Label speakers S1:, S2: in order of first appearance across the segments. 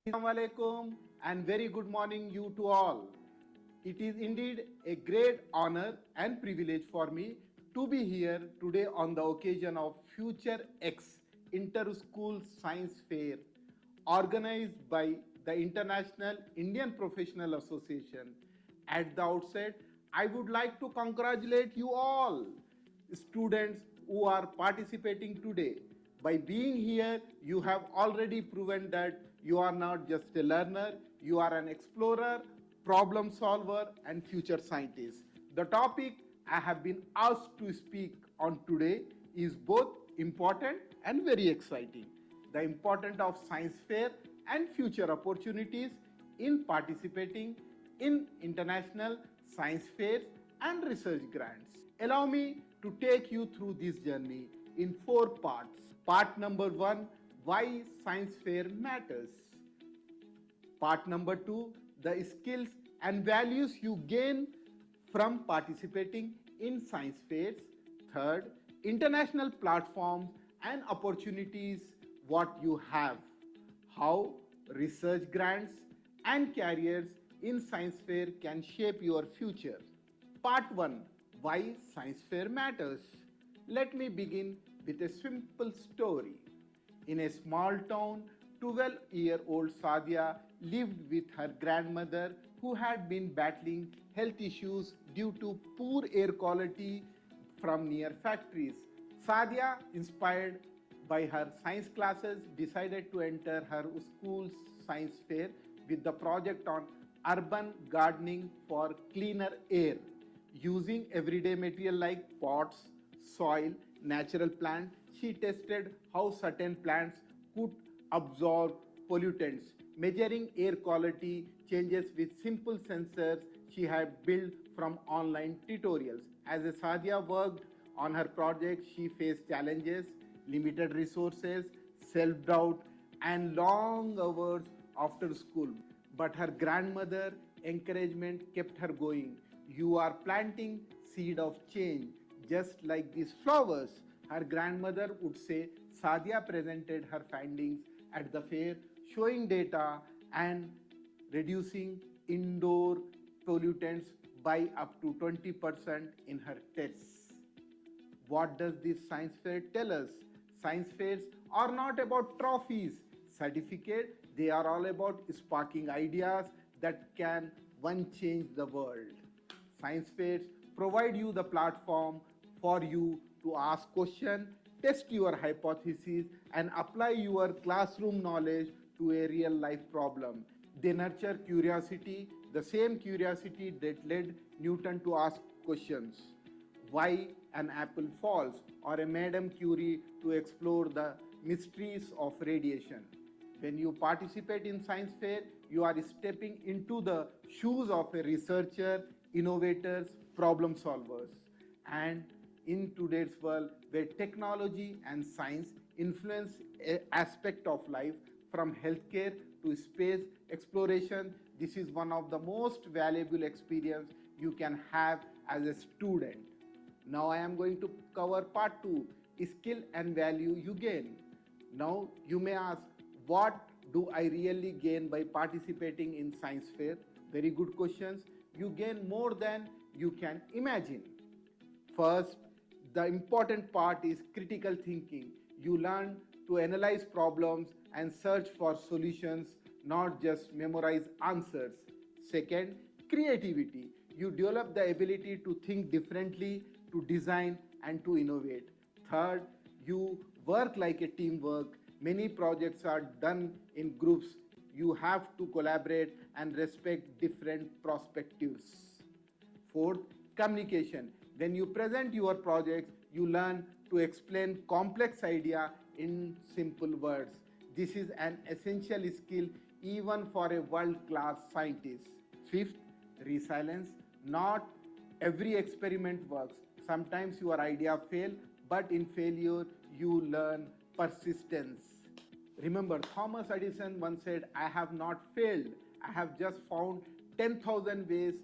S1: Assalamu alaikum and very good morning you to all. It is indeed a great honor and privilege for me to be here today on the occasion of Future X Inter-School Science Fair organized by the International Indian Professional Association. At the outset, I would like to congratulate you all, students who are participating today. By being here, you have already proven that you are not just a learner, you are an explorer, problem solver, and future scientist. The topic I have been asked to speak on today is both important and very exciting. The importance of science fair and future opportunities in participating in international science fairs and research grants. Allow me to take you through this journey in 4 parts. Part number 1, why science fair matters. Part number 2, the skills and values you gain from participating in science fairs. Third, international platforms and opportunities what you have. How research grants and careers in science fair can shape your future. Part 1, why science fair matters. Let me begin with a simple story. In a small town, 12-year-old Sadia lived with her grandmother who had been battling health issues due to poor air quality from near factories. Sadia, inspired by her science classes, decided to enter her school's science fair with the project on urban gardening for cleaner air. Using everyday material like pots, soil, natural plants, she tested how certain plants could absorb pollutants, measuring air quality changes with simple sensors she had built from online tutorials. As Sadia worked on her project, she faced challenges, limited resources, self-doubt, and long hours after school. But her grandmother's encouragement kept her going. You are planting seed of change, just like these flowers. Her grandmother would say. Sadia presented her findings at the fair, showing data and reducing indoor pollutants by up to 20% in her tests. What does this science fair tell us? Science fairs are not about trophies, certificates, they are all about sparking ideas that can one change the world. Science fairs provide you the platform for you to ask questions, test your hypotheses, and apply your classroom knowledge to a real life problem. They nurture curiosity, the same curiosity that led Newton to ask questions. Why an apple falls, or a Madame Curie to explore the mysteries of radiation. When you participate in science fair, you are stepping into the shoes of a researcher, innovators, problem solvers. And in today's world where technology and science influence an aspect of life from healthcare to space exploration, this is one of the most valuable experience you can have as a student. Now I am going to cover part 2, skill and value you gain. Now you may ask, what do I really gain by participating in science fair? Very good questions. You gain more than you can imagine. First, the important part is critical thinking. You learn to analyze problems and search for solutions, not just memorize answers. Second, creativity. You develop the ability to think differently, to design, and to innovate. Third, you work like a teamwork. Many projects are done in groups. You have to collaborate and respect different perspectives. Fourth, communication. When you present your projects, you learn to explain complex idea in simple words. This is an essential skill even for a world-class scientist. Fifth, resilience. Not every experiment works. Sometimes your idea fails, but in failure, you learn persistence. Remember, Thomas Edison once said, I have not failed. I have just found 10,000 ways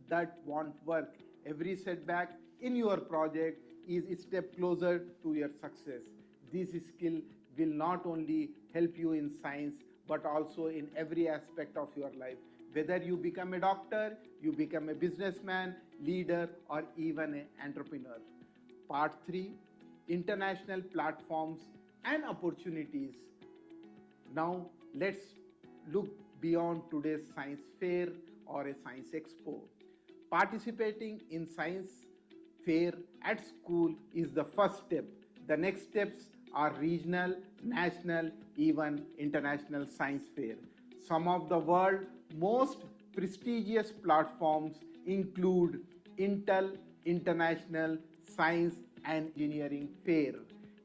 S1: that won't work. Every setback in your project is a step closer to your success. This skill will not only help you in science, but also in every aspect of your life. Whether you become a doctor, you become a businessman, leader, or even an entrepreneur. Part 3, International Platforms and Opportunities. Now let's look beyond today's science fair or a science expo. Participating in science fair at school is the first step. The next steps are regional, national, even international science fair. Some of the world's most prestigious platforms include Intel International Science and Engineering Fair,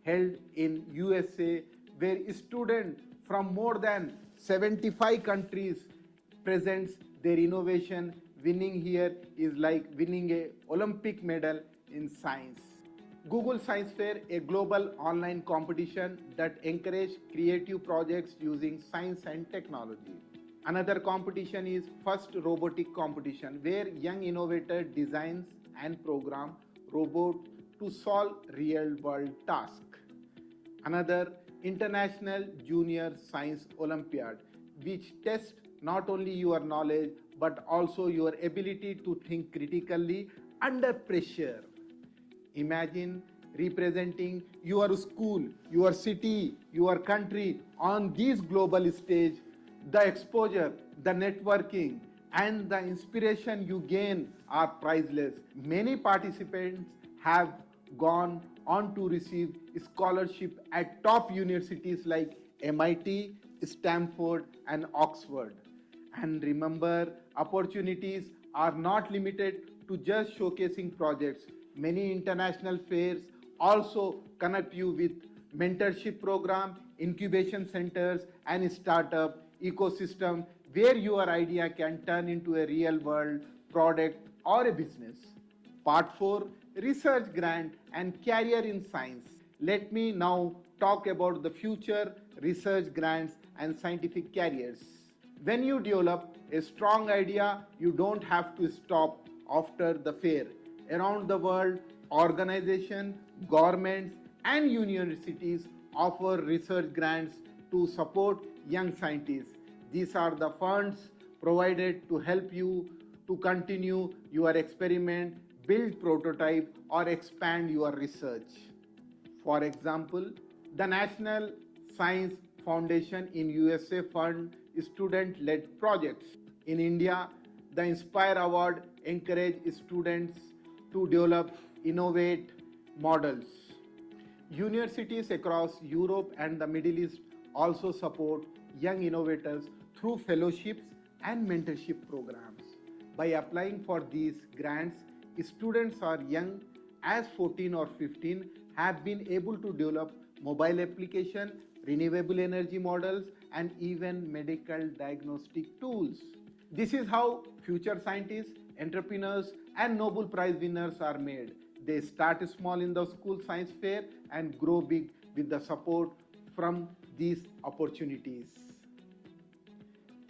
S1: held in USA, where students from more than 75 countries presents their innovation. Winning here is like winning an Olympic medal in science. Google Science Fair, a global online competition that encourages creative projects using science and technology. Another competition is First Robotic Competition, where young innovator designs and program robot to solve real-world tasks. Another International Junior Science Olympiad, which tests not only your knowledge but also your ability to think critically under pressure. Imagine representing your school, your city, your country on this global stage. The exposure, the networking, and the inspiration you gain are priceless. Many participants have gone on to receive scholarship at top universities like MIT, Stanford, and Oxford. And remember, opportunities are not limited to just showcasing projects. Many international fairs also connect you with mentorship program, incubation centers, and startup ecosystem where your idea can turn into a real world product or a business. Part 4, Research Grant and Career in Science. Let me now talk about the future research grants and scientific careers. When you develop a strong idea, you don't have to stop after the fair. Around the world, organizations, governments, and universities offer research grants to support young scientists. These are the funds provided to help you to continue your experiment, build prototype, or expand your research. For example, the National Science Foundation in USA fund student-led projects. In India, the Inspire Award encourages students to develop, innovate models. Universities across Europe and the Middle East also support young innovators through fellowships and mentorship programs. By applying for these grants, students are young as 14 or 15 have been able to develop mobile application, renewable energy models, and even medical diagnostic tools. This is how future scientists, entrepreneurs, and Nobel Prize winners are made. They start small in the school science fair and grow big with the support from these opportunities.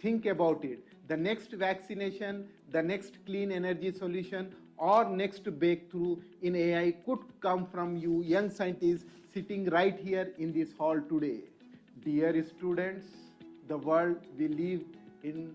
S1: Think about it. The next vaccination, the next clean energy solution, or next breakthrough in AI could come from you young scientists sitting right here in this hall today. Dear students, the world we live in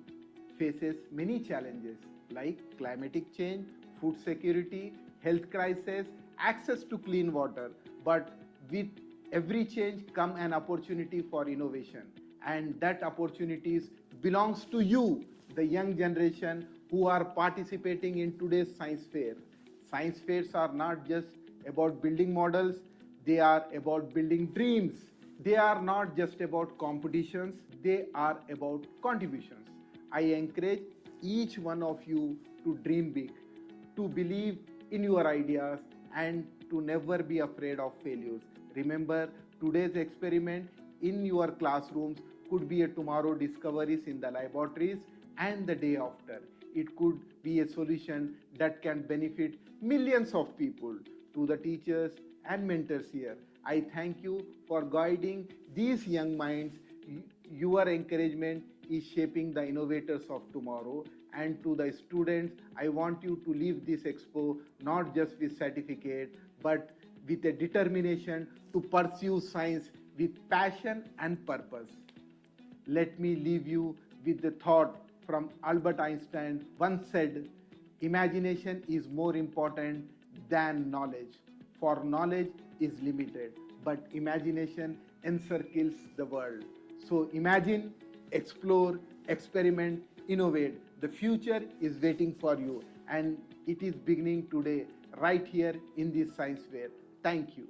S1: faces many challenges like climatic change, food security, health crisis, access to clean water. But with every change comes an opportunity for innovation, and that opportunities belongs to you, the young generation who are participating in today's science fair. Science fairs are not just about building models, they are about building dreams. They are not just about competitions, they are about contributions. I encourage each one of you to dream big, to believe in your ideas, and to never be afraid of failures. Remember, today's experiment in your classrooms could be a tomorrow discoveries in the laboratories and the day after. It could be a solution that can benefit millions of people. To the teachers and mentors here, I thank you for guiding these young minds. Your encouragement is shaping the innovators of tomorrow. And to the students, I want you to leave this expo not just with certificate, but with a determination to pursue science with passion and purpose. let me leave you with the thought from Albert Einstein once said, imagination is more important than knowledge, for knowledge is limited, but imagination encircles the world. So imagine, explore, experiment, innovate. The future is waiting for you, and it is beginning today, right here in this science fair. Thank you.